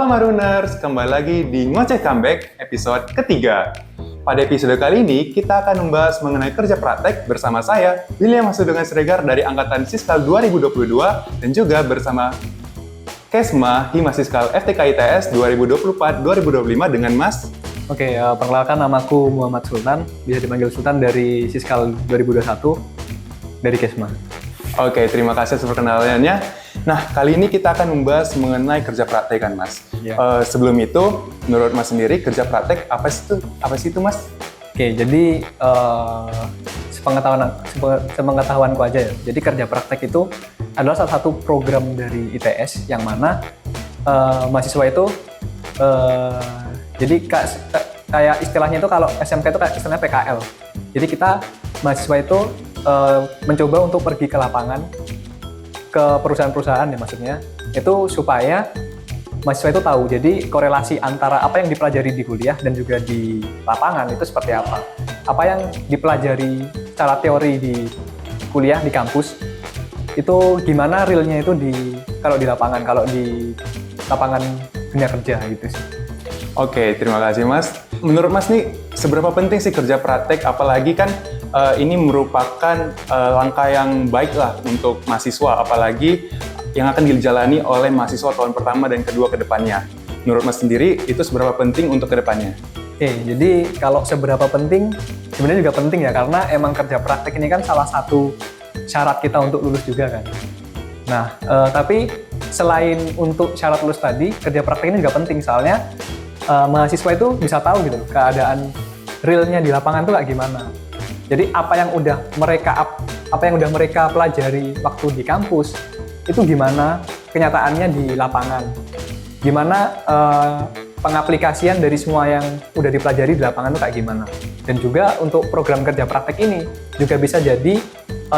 Halo Maruners, kembali lagi di Ngoceh Comeback episode ketiga. Pada episode kali ini, kita akan membahas mengenai kerja praktek bersama saya, William Hasudungan Siregar dari Angkatan Siskal 2022 dan juga bersama Kesma Hima Siskal FTK ITS 2024-2025 dengan Mas. Oke, perkenalkan namaku Muhammad Sultan, bisa dipanggil Sultan dari Siskal 2021 dari Kesma. Oke, terima kasih atas perkenalannya. Nah, kali ini kita akan membahas mengenai kerja praktek kan, Mas. Ya. Sebelum itu, menurut Mas sendiri, kerja praktek apa sih itu, Mas? Oke, jadi sepengetahuanku aja ya. Jadi kerja praktek itu adalah salah satu program dari ITS yang mana mahasiswa itu jadi kayak istilahnya itu kalau SMK itu kayak istilahnya PKL. Jadi kita mahasiswa itu mencoba untuk pergi ke lapangan, ke perusahaan-perusahaan ya maksudnya, itu supaya mahasiswa itu tahu. Jadi korelasi antara apa yang dipelajari di kuliah dan juga di lapangan itu seperti apa. Apa yang dipelajari secara teori di kuliah, di kampus, itu gimana realnya itu kalau di lapangan dunia kerja gitu sih. Oke, terima kasih Mas. Menurut Mas nih, seberapa penting sih kerja praktek, apalagi kan ini merupakan langkah yang baik lah untuk mahasiswa, apalagi yang akan dijalani oleh mahasiswa tahun pertama dan kedua ke depannya. Menurut Mas sendiri, itu seberapa penting untuk ke depannya? Oke, jadi kalau seberapa penting, sebenarnya juga penting ya, karena emang kerja praktek ini kan salah satu syarat kita untuk lulus juga kan. Nah, tapi selain untuk syarat lulus tadi, kerja praktek ini juga penting, soalnya mahasiswa itu bisa tahu gitu keadaan realnya di lapangan tuh kayak gimana. Jadi apa yang udah mereka pelajari waktu di kampus itu gimana kenyataannya di lapangan. Gimana pengaplikasian dari semua yang udah dipelajari di lapangan itu kayak gimana. Dan juga untuk program kerja praktek ini juga bisa jadi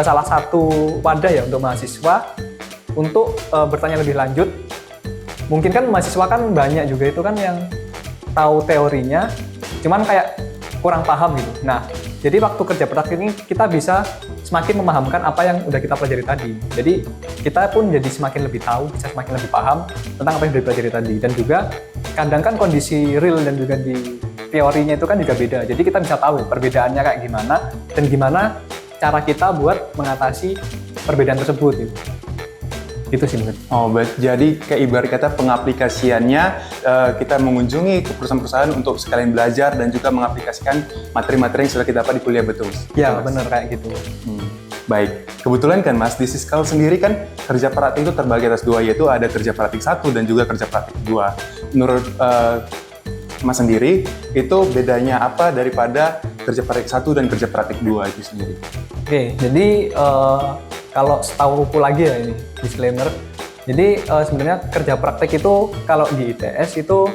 salah satu wadah ya untuk mahasiswa untuk bertanya lebih lanjut. Mungkin kan mahasiswa kan banyak juga itu kan yang tahu teorinya, cuman kayak kurang paham gitu. Nah, jadi waktu kerja praktek ini kita bisa semakin memahamkan apa yang udah kita pelajari tadi. Jadi kita pun jadi semakin lebih tahu, bisa semakin lebih paham tentang apa yang udah dipelajari tadi. Dan juga kadang kan kondisi real dan juga di teorinya itu kan juga beda. Jadi kita bisa tahu perbedaannya kayak gimana dan gimana cara kita buat mengatasi perbedaan tersebut gitu. Itu sih mungkin. Oh, jadi kayak ibarat kata pengaplikasiannya kita mengunjungi ke perusahaan-perusahaan untuk sekalian belajar dan juga mengaplikasikan materi-materi yang sudah kita dapat di kuliah, betul? Ya, benar kayak gitu. Baik, kebetulan kan Mas, di Siskal sendiri kan kerja praktik itu terbagi atas dua, yaitu ada kerja praktik 1 dan juga kerja praktik 2. Menurut Mas sendiri, itu bedanya apa daripada kerja praktik 1 dan kerja praktik 2 itu sendiri? Oke, jadi kalau setahuku lagi ya ini disclaimer. Jadi sebenarnya kerja praktek itu kalau di ITS itu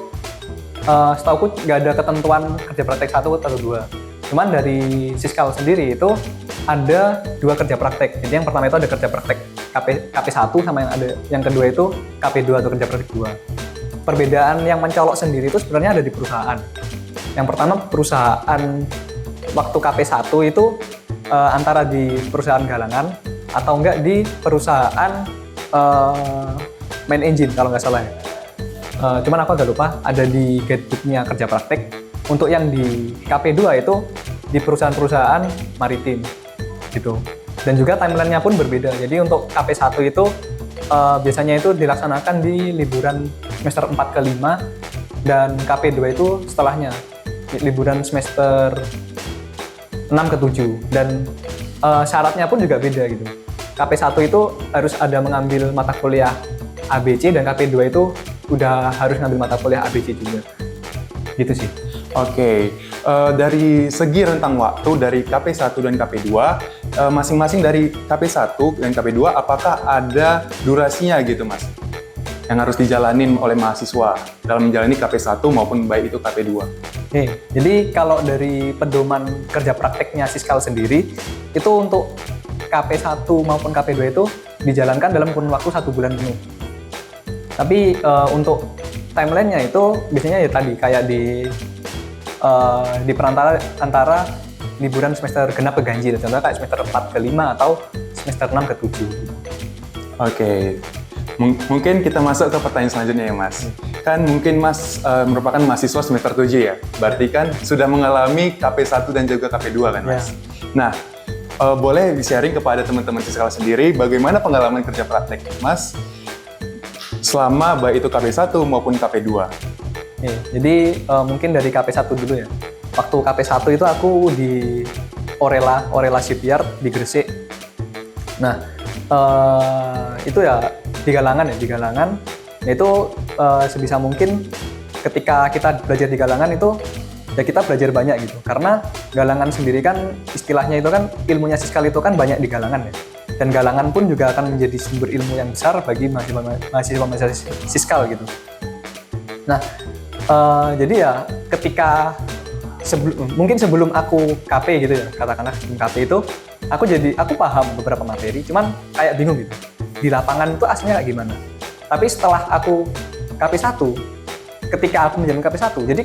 setahuku nggak ada ketentuan kerja praktek 1 atau 2. Cuman dari Siskal sendiri itu ada 2 kerja praktek. Jadi yang pertama itu ada kerja praktek KP1 sama yang kedua itu KP2 atau kerja praktek 2. Perbedaan yang mencolok sendiri itu sebenarnya ada di perusahaan. Yang pertama perusahaan waktu KP1 itu antara di perusahaan galangan atau enggak di perusahaan main engine kalau nggak salah ya. Cuman aku agak lupa, ada di guidebooknya kerja praktek. Untuk yang di KP2 itu di perusahaan-perusahaan maritim gitu. Dan juga timeline-nya pun berbeda. Jadi untuk KP1 itu biasanya itu dilaksanakan di liburan semester 4 ke 5 dan KP2 itu setelahnya liburan semester 6 ke 7 dan syaratnya pun juga beda gitu. KP1 itu harus ada mengambil mata kuliah ABC dan KP2 itu udah harus ngambil mata kuliah ABC juga. Gitu sih. Oke, dari segi rentang waktu dari KP1 dan KP2, masing-masing dari KP1 dan KP2 apakah ada durasinya gitu Mas? Yang harus dijalanin oleh mahasiswa dalam menjalani KP1 maupun baik itu KP2. Oke, jadi kalau dari pedoman kerja prakteknya Siskal sendiri, itu untuk KP1 maupun KP2 itu dijalankan dalam kurun waktu 1 bulan penuh. Tapi untuk timeline-nya itu biasanya ya tadi kayak di perantara antara liburan semester genap ke ganjil, contohnya kayak semester 4 ke 5 atau semester 6 ke 7. Oke. Mungkin kita masuk ke pertanyaan selanjutnya ya Mas. Kan mungkin Mas merupakan mahasiswa semester 7 ya. Berarti kan sudah mengalami KP1 dan juga KP2 kan Mas. Nah, boleh di-sharing kepada teman-teman Siskal sendiri bagaimana pengalaman kerja praktek Mas selama baik itu KP1 maupun KP2. Jadi mungkin dari KP1 dulu ya. Waktu KP1 itu aku di Orela Shipyard di Gresik. Nah, itu ya di Galangan. Nah, itu sebisa mungkin ketika kita belajar di Galangan itu ya kita belajar banyak gitu. Karena Galangan sendiri kan istilahnya itu kan ilmunya Siskal itu kan banyak di Galangan ya. Dan Galangan pun juga akan menjadi sumber ilmu yang besar bagi mahasiswa Siskal gitu. Nah, jadi ya ketika mungkin sebelum aku KP gitu ya, katakanlah sebelum KP itu aku paham beberapa materi, cuman kayak bingung gitu. Di lapangan itu aslinya kayak gimana. Tapi setelah aku KP1, ketika aku menjalani KP1, jadi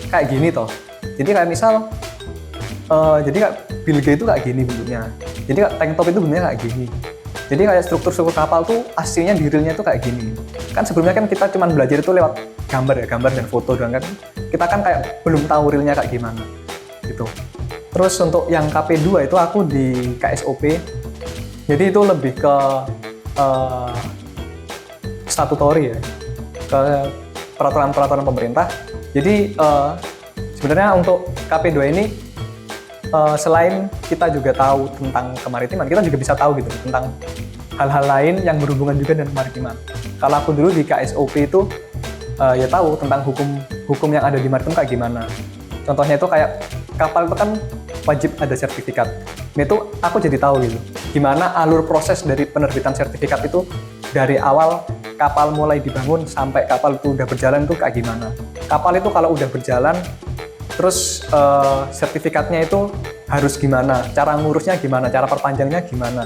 kayak gini toh. Jadi kayak misal jadi kayak Bill Gates itu kayak gini bentuknya. Jadi kayak tank top itu bentuknya kayak gini. Jadi kayak struktur kapal tuh aslinya di realnya tuh kayak gini. Kan sebelumnya kan kita cuma belajar itu lewat gambar dan foto doang kan. Kita kan kayak belum tahu realnya kayak gimana gitu. Terus untuk yang KP2 itu aku di KSOP. Jadi itu lebih ke statutory ya. Ke peraturan-peraturan pemerintah. Jadi sebenarnya untuk KP2 ini selain kita juga tahu tentang kemaritiman, kita juga bisa tahu gitu tentang hal-hal lain yang berhubungan juga dengan kemaritiman. Kalau aku dulu di KSOP itu ya tahu tentang hukum yang ada di maritim kayak gimana. Contohnya itu kayak kapal itu kan wajib ada sertifikat. Nah itu aku jadi tahu gitu. Gimana alur proses dari penerbitan sertifikat itu dari awal kapal mulai dibangun sampai kapal itu udah berjalan itu kayak gimana. Kapal itu kalau udah berjalan terus sertifikatnya itu harus gimana, cara ngurusnya gimana, cara perpanjangnya gimana.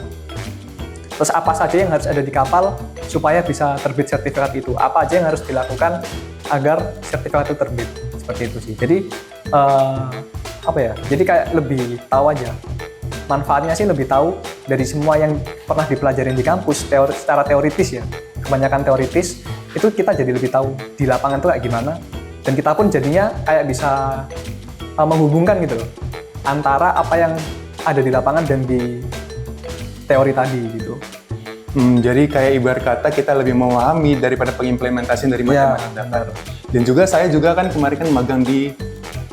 Terus apa saja yang harus ada di kapal supaya bisa terbit sertifikat itu, apa aja yang harus dilakukan agar sertifikat itu terbit, seperti itu sih. Jadi jadi kayak lebih tahu aja, manfaatnya sih lebih tahu dari semua yang pernah dipelajarin di kampus, secara teoritis ya, kebanyakan teoritis, itu kita jadi lebih tahu di lapangan itu kayak gimana. Dan kita pun jadinya kayak bisa menghubungkan gitu loh antara apa yang ada di lapangan dan di teori tadi gitu. Jadi kayak ibarat kata kita lebih memahami daripada pengimplementasian dari macam-macam data. Dan juga saya juga kan kemarin kan magang di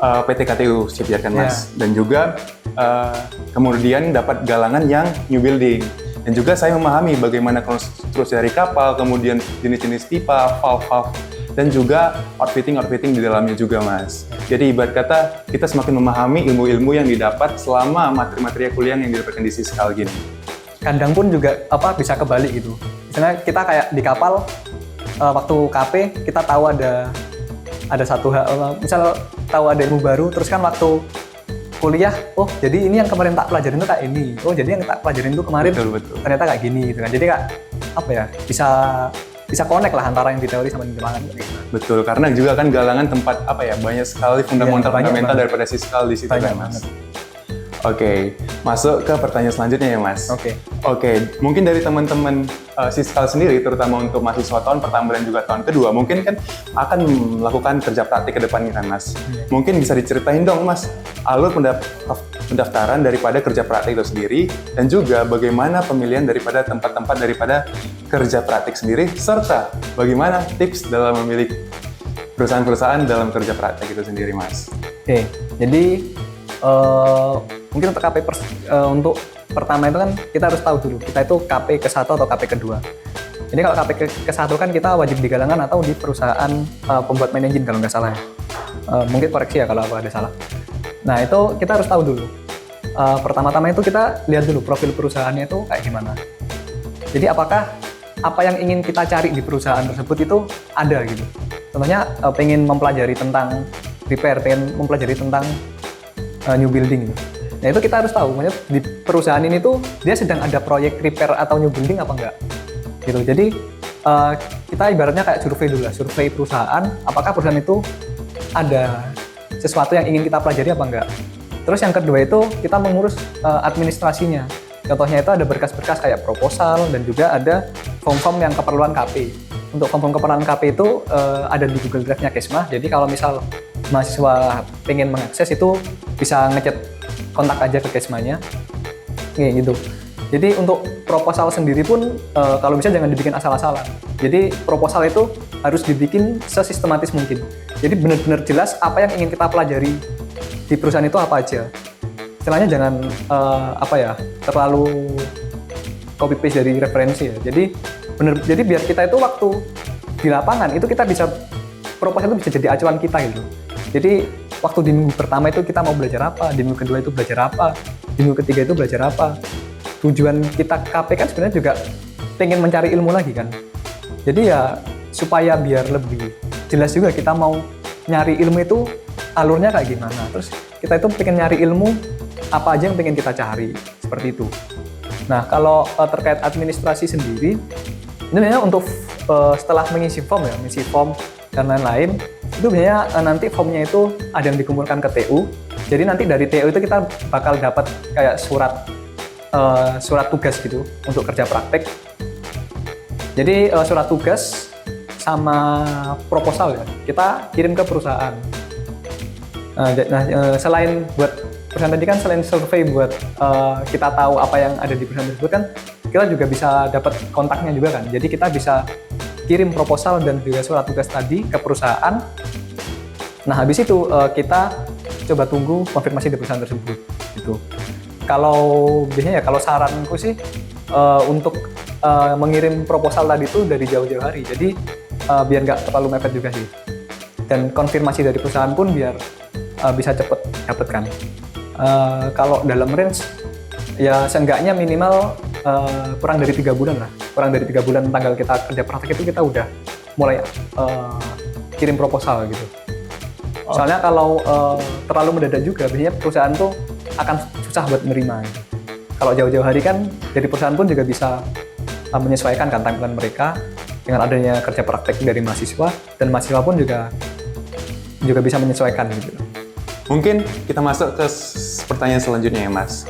PT KTU Shipyard kan Mas. Dan juga kemudian dapat galangan yang new building. Dan juga saya memahami bagaimana konstruksi dari kapal, kemudian jenis-jenis pipa, valve, dan juga outfitting di dalamnya juga Mas. Jadi ibarat kata kita semakin memahami ilmu-ilmu yang didapat selama materi-materi kuliah yang didapatkan di Siskal gini. Kadang pun juga bisa kebalik gitu. Misalnya kita kayak di kapal waktu KP kita tahu ada satu hal, misal tahu ada ilmu baru, terus kan waktu kuliah, oh jadi ini yang kemarin tak pelajarin itu kayak ini, oh jadi yang tak pelajarin itu kemarin betul. Ternyata kayak gini gitu kan. Jadi kayak bisa connect lah antara yang di teori sama di lapangan. Betul, karena juga kan galangan tempat banyak sekali fundamental daripada Siskal di situ kan Mas. Oke, masuk ke pertanyaan selanjutnya ya Mas. Oke, mungkin dari teman-teman Siskal sendiri, terutama untuk mahasiswa tahun pertama dan juga tahun kedua, mungkin kan akan melakukan kerja praktik ke depannya kan Mas. Mungkin bisa diceritain dong Mas, alur pendaftaran daripada kerja praktik itu sendiri, dan juga bagaimana pemilihan daripada tempat-tempat daripada kerja praktik sendiri, serta bagaimana tips dalam memilih perusahaan-perusahaan dalam kerja praktik itu sendiri Mas. Oke, jadi mungkin untuk KP untuk pertama itu kan kita harus tahu dulu kita itu KP ke-1 atau KP ke-2. Jadi kalau KP ke-1 kan kita wajib di galangan atau di perusahaan pembuat main engine kalau nggak salah. Mungkin koreksi ya kalau aku ada salah. Nah itu kita harus tahu dulu. Pertama-tama itu kita lihat dulu profil perusahaannya itu kayak gimana. Jadi apakah apa yang ingin kita cari di perusahaan tersebut itu ada gitu. Contohnya pengen mempelajari tentang repair, pengen mempelajari tentang new building gitu. Nah itu kita harus tahu, maksudnya di perusahaan ini tuh dia sedang ada proyek repair atau new building apa enggak gitu. Jadi kita ibaratnya kayak survei dulu lah, survei perusahaan, apakah perusahaan itu ada sesuatu yang ingin kita pelajari apa enggak. Terus yang kedua itu kita mengurus administrasinya. Contohnya itu ada berkas-berkas kayak proposal dan juga ada form-form yang keperluan KP. Untuk form-form keperluan KP itu ada di Google Drive-nya Kesma. Jadi kalau misal mahasiswa pengen mengakses itu bisa ngechat kontak aja ke Kesmanya. Kayak gitu. Jadi untuk proposal sendiri pun kalau bisa jangan dibikin asal-asalan. Jadi proposal itu harus dibikin sesistematis mungkin. Jadi benar-benar jelas apa yang ingin kita pelajari di perusahaan itu apa aja. Istilahnya jangan terlalu copy paste dari referensi ya. Jadi biar kita itu waktu di lapangan itu kita bisa proposal itu bisa jadi acuan kita gitu. Jadi waktu di minggu pertama itu kita mau belajar apa, di minggu kedua itu belajar apa, di minggu ketiga itu belajar apa. Tujuan kita KP kan sebenarnya juga pengen mencari ilmu lagi kan. Jadi ya supaya biar lebih jelas juga kita mau nyari ilmu itu alurnya kayak gimana. Terus kita itu pengen nyari ilmu apa aja yang pengen kita cari, seperti itu. Nah kalau terkait administrasi sendiri, ini biasanya untuk setelah mengisi form dan lain-lain, itu biasanya nanti formnya itu ada yang dikumpulkan ke TU. Jadi nanti dari TU itu kita bakal dapat kayak surat tugas gitu untuk kerja praktek. Jadi surat tugas sama proposal ya kita kirim ke perusahaan. Selain buat perusahaan tadi kan, selain survei buat kita tahu apa yang ada di perusahaan tersebut kan, kita juga bisa dapat kontaknya juga kan. Jadi kita bisa kirim proposal dan juga surat tugas tadi ke perusahaan. Nah habis itu kita coba tunggu konfirmasi dari perusahaan tersebut gitu. Kalau biasanya ya kalau saranku sih untuk mengirim proposal tadi itu dari jauh-jauh hari. Jadi biar nggak terlalu mepet juga sih. Dan konfirmasi dari perusahaan pun biar bisa cepet dapatkan. Kalau dalam range ya seenggaknya minimal kurang dari 3 bulan lah. Kurang dari 3 bulan tanggal kita kerja praktek itu kita udah mulai kirim proposal gitu. Soalnya kalau terlalu mendadak juga biasanya perusahaan tuh akan susah buat menerima gitu. Kalau jauh-jauh hari kan dari perusahaan pun juga bisa menyesuaikan kan tampilan mereka dengan adanya kerja praktek dari mahasiswa, dan mahasiswa pun juga bisa menyesuaikan gitu. Mungkin kita masuk ke pertanyaan selanjutnya ya Mas.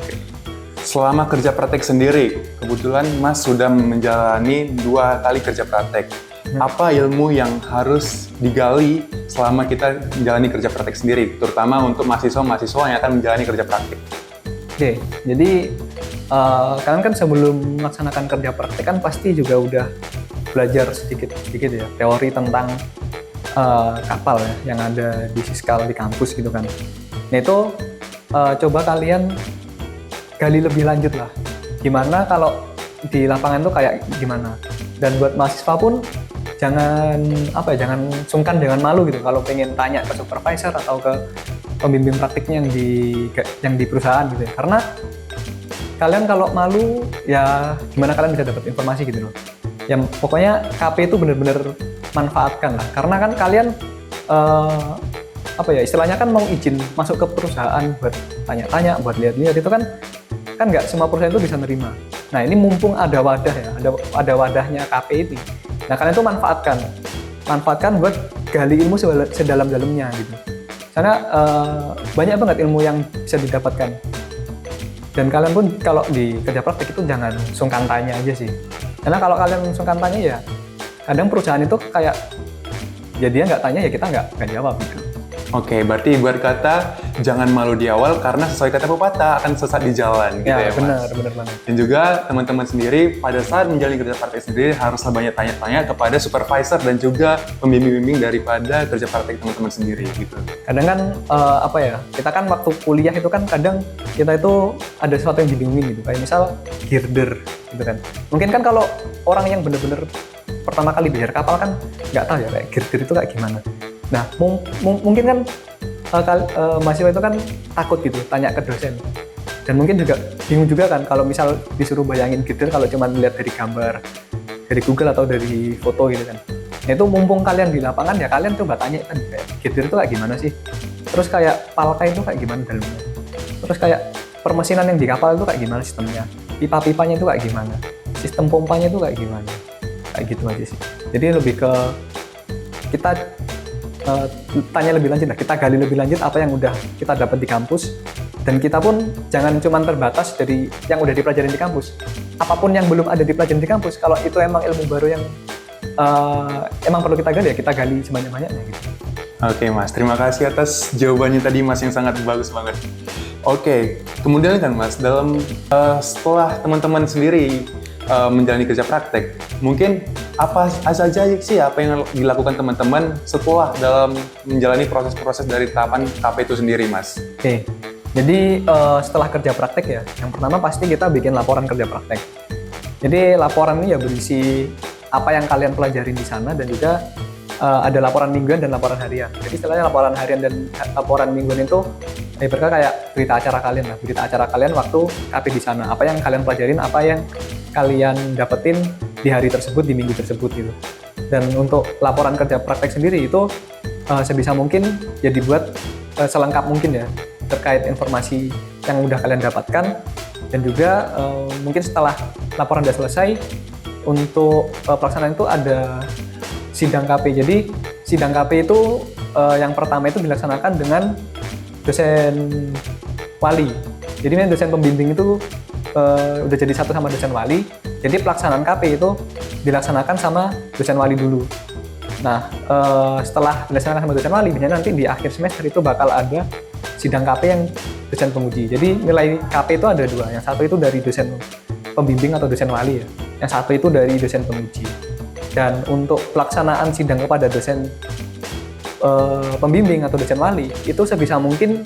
Selama kerja praktek sendiri, kebetulan Mas sudah menjalani 2 kali kerja praktek. Apa ilmu yang harus digali selama kita menjalani kerja praktek sendiri, terutama untuk mahasiswa-mahasiswa yang akan menjalani kerja praktek? Oke, jadi kalian kan sebelum melaksanakan kerja praktek kan pasti juga udah belajar sedikit ya teori tentang kapal ya yang ada di Siskal di kampus gitu kan. Nah itu coba kalian gali lebih lanjut lah. Gimana kalau di lapangan tuh kayak gimana? Dan buat mahasiswa pun jangan sungkan, jangan malu gitu kalau pengen tanya ke supervisor atau ke pembimbing praktiknya yang di perusahaan gitu ya. Karena kalian kalau malu ya gimana kalian bisa dapat informasi gitu loh. Yang pokoknya KP itu benar-benar manfaatkan lah, karena kan kalian istilahnya kan mau izin masuk ke perusahaan buat tanya-tanya, buat lihat-lihat itu kan nggak semua perusahaan itu bisa nerima. Nah ini mumpung ada wadah ya, ada wadahnya KP ini. Nah kalian tuh manfaatkan buat gali ilmu sedalam-dalamnya gitu. Karena banyak banget ilmu yang bisa didapatkan. Dan kalian pun kalau di kerja praktek itu jangan sungkan tanya aja sih. Karena kalau kalian sungkan tanya ya kadang perusahaan itu kayak ya dia nggak tanya ya kita nggak jawab gitu. Oke, berarti ibarat kata jangan malu di awal karena sesuai kata pepatah akan sesat di jalan gitu ya Mas? Benar banget. Dan juga teman-teman sendiri pada saat menjalani kerja praktek sendiri haruslah banyak tanya-tanya kepada supervisor dan juga pembimbing-pembimbing daripada kerja praktek teman-teman sendiri gitu. Kadang kan kita kan waktu kuliah itu kan kadang kita itu ada sesuatu yang dibingungin gitu, kayak misal girder gitu kan. Mungkin kan kalau orang yang benar-benar pertama kali belajar kapal kan nggak tahu ya kayak girder itu kayak gimana. Nah, mungkin kan mahasiswa itu kan takut gitu tanya ke dosen. Dan mungkin juga bingung juga kan kalau misal disuruh bayangin girder kalau cuma lihat dari gambar dari Google atau dari foto gitu kan. Nah, itu mumpung kalian di lapangan ya kalian coba tanya kan kayak girder itu kayak gimana sih? Terus kayak palka itu kayak gimana dalamnya? Terus kayak permesinan yang di kapal itu kayak gimana sistemnya? Pipa-pipanya itu kayak gimana? Sistem pompanya itu kayak gimana? Kayak gitu aja sih. Jadi lebih ke kita tanya lebih lanjut lah, kita gali lebih lanjut apa yang udah kita dapat di kampus, Dan kita pun jangan cuma terbatas dari yang udah dipelajarin di kampus. Apapun yang belum ada dipelajarin di kampus, kalau itu emang ilmu baru yang emang perlu kita gali, ya kita gali sebanyak-banyaknya gitu. Oke Mas, terima kasih atas jawabannya tadi Mas yang sangat bagus banget. Oke, kemudian kan Mas, setelah teman-teman sendiri menjalani kerja praktek, mungkin apa saja sih apa yang dilakukan teman-teman setelah dalam menjalani proses-proses dari tahapan KP itu sendiri Mas? Oke, jadi setelah kerja praktek ya, yang pertama pasti kita bikin laporan kerja praktek. Jadi laporan ini ya berisi apa yang kalian pelajarin di sana dan juga ada laporan mingguan dan laporan harian. Jadi istilahnya laporan harian dan laporan mingguan itu ibaratnya kayak berita acara kalian lah, berita acara kalian waktu KP di sana. Apa yang kalian pelajarin, apa yang kalian dapetin di hari tersebut, di minggu tersebut gitu. Dan untuk laporan kerja praktek sendiri itu sebisa mungkin ya dibuat selengkap mungkin ya terkait informasi yang udah kalian dapatkan. Dan juga mungkin setelah laporan udah selesai, untuk pelaksanaan itu ada sidang KP. Jadi sidang KP itu yang pertama itu dilaksanakan dengan dosen wali. Jadi dosen pembimbing itu udah jadi satu sama dosen wali. Jadi pelaksanaan KP itu dilaksanakan sama dosen wali dulu. Nah, setelah dilaksanakan sama dosen wali, biasanya nanti di akhir semester itu bakal ada sidang KP yang dosen penguji. Jadi nilai KP itu ada dua. Yang satu itu dari dosen pembimbing atau dosen wali ya. Yang satu itu dari dosen penguji. Dan untuk pelaksanaan sidang kepada dosen pembimbing atau dosen wali itu sebisa mungkin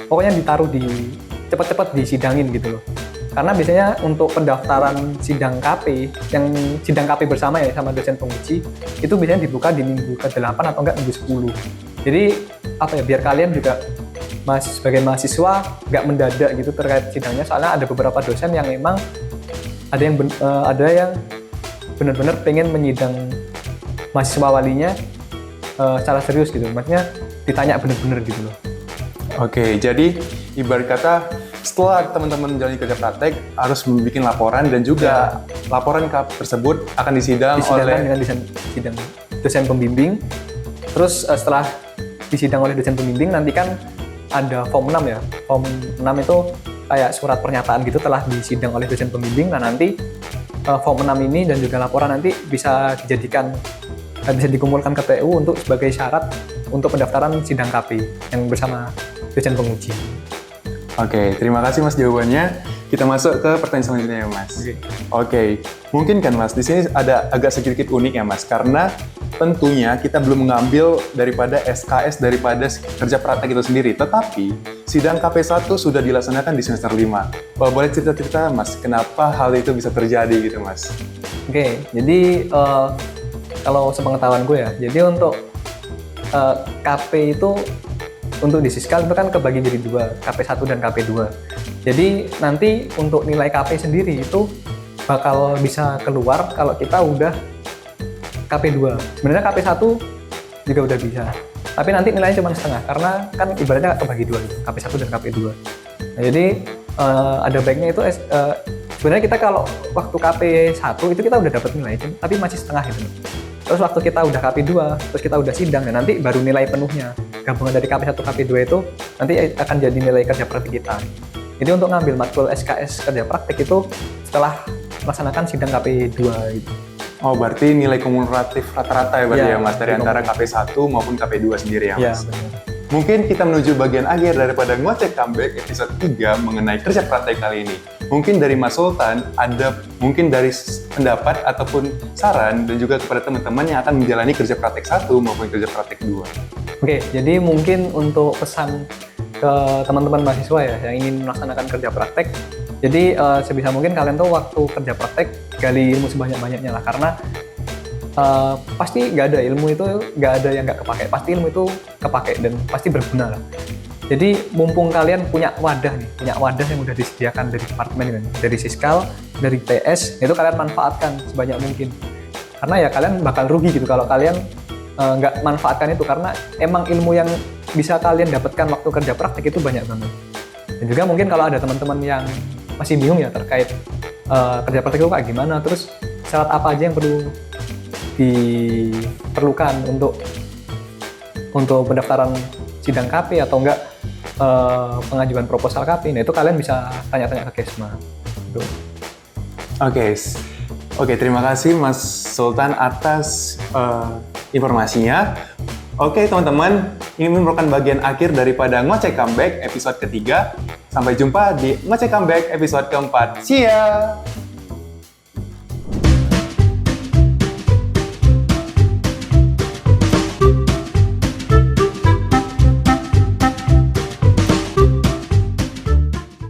pokoknya ditaruh di cepat-cepat disidangin gitu loh. Karena biasanya untuk pendaftaran sidang KP, yang sidang KP bersama ya sama dosen penguji, itu biasanya dibuka di minggu ke-8 atau enggak minggu 10. Jadi apa ya, biar kalian juga sebagai mahasiswa nggak mendadak gitu terkait sidangnya, soalnya ada beberapa dosen yang memang ada yang benar-benar pengen menyidang mahasiswa walinya secara serius gitu, maksudnya ditanya benar-benar gitu loh. Oke, jadi ibarat kata setelah teman-teman menjalani kerja praktek harus membuat laporan dan juga laporan tersebut akan disidangkan dengan sidang dosen pembimbing. Terus setelah disidang oleh dosen pembimbing nanti kan ada form 6 ya. Form 6 itu kayak surat pernyataan gitu telah disidang oleh dosen pembimbing. Nah nanti form 6 ini dan juga laporan nanti bisa dikumpulkan ke TU untuk sebagai syarat untuk pendaftaran sidang KP yang bersama dosen penguji. Oke, terima kasih Mas jawabannya. Kita masuk ke pertanyaan selanjutnya ya Mas. Oke, mungkin kan Mas di sini ada agak sedikit unik ya Mas, karena tentunya kita belum mengambil daripada SKS daripada kerja praktek itu sendiri, tetapi sidang KP1 sudah dilaksanakan di semester 5. Boleh cerita-cerita Mas, kenapa hal itu bisa terjadi gitu Mas? Oke, jadi kalau sepengetahuan gue ya, jadi untuk KP itu untuk di Siskal itu kan kebagi jadi dua, KP1 dan KP2. Jadi nanti untuk nilai KP sendiri itu bakal bisa keluar kalau kita udah KP2. Sebenarnya KP1 juga udah bisa, tapi nanti nilainya cuma setengah karena kan ibaratnya kebagi dua gitu, KP1 dan KP2. Nah, jadi ada baiknya itu sebenarnya kita kalau waktu KP1 itu kita udah dapat nilai, tapi masih setengah gitu. Terus waktu kita udah KP2, terus kita udah sidang, dan nanti baru nilai penuhnya. Gabungan dari KP1 KP2 itu nanti akan jadi nilai kerja praktik kita. Jadi untuk ngambil matkul SKS kerja praktik itu setelah melaksanakan sidang KP2 gitu. Oh, berarti nilai kumulatif rata-rata ya berarti ya Mas, dari antara KP1 maupun KP2 sendiri ya Mas? Iya, benar. Mungkin kita menuju bagian akhir daripada Ngoceh Comeback episode 3 mengenai kerja praktek kali ini. Mungkin dari Mas Sultan, ada mungkin dari pendapat ataupun saran dan juga kepada teman-teman yang akan menjalani kerja praktek 1 maupun kerja praktek 2. Oke, jadi mungkin untuk pesan ke teman-teman mahasiswa ya yang ingin melaksanakan kerja praktek, jadi sebisa mungkin kalian tuh waktu kerja praktek gali ilmu sebanyak-banyaknya lah, karena pasti nggak ada ilmu itu nggak ada yang nggak kepake, pasti ilmu itu kepake dan pasti berguna lah. Jadi mumpung kalian punya wadah yang udah disediakan dari departemen, dari Siskal, dari TS, itu kalian manfaatkan sebanyak mungkin. Karena ya kalian bakal rugi gitu kalau kalian nggak manfaatkan itu, karena emang ilmu yang bisa kalian dapatkan waktu kerja praktek itu banyak banget. Dan juga mungkin kalau ada teman-teman yang masih bingung ya terkait kerja praktek itu kayak gimana, terus syarat apa aja yang perlu diperlukan untuk pendaftaran sidang KP atau enggak pengajuan proposal KAPI. Nah itu kalian bisa tanya-tanya ke Kesma. Gitu. Oke, terima kasih Mas Sultan atas informasinya. Oke teman-teman, ini merupakan bagian akhir daripada Ngoceh Comeback episode ketiga. Sampai jumpa di Ngoceh Comeback episode keempat. See ya!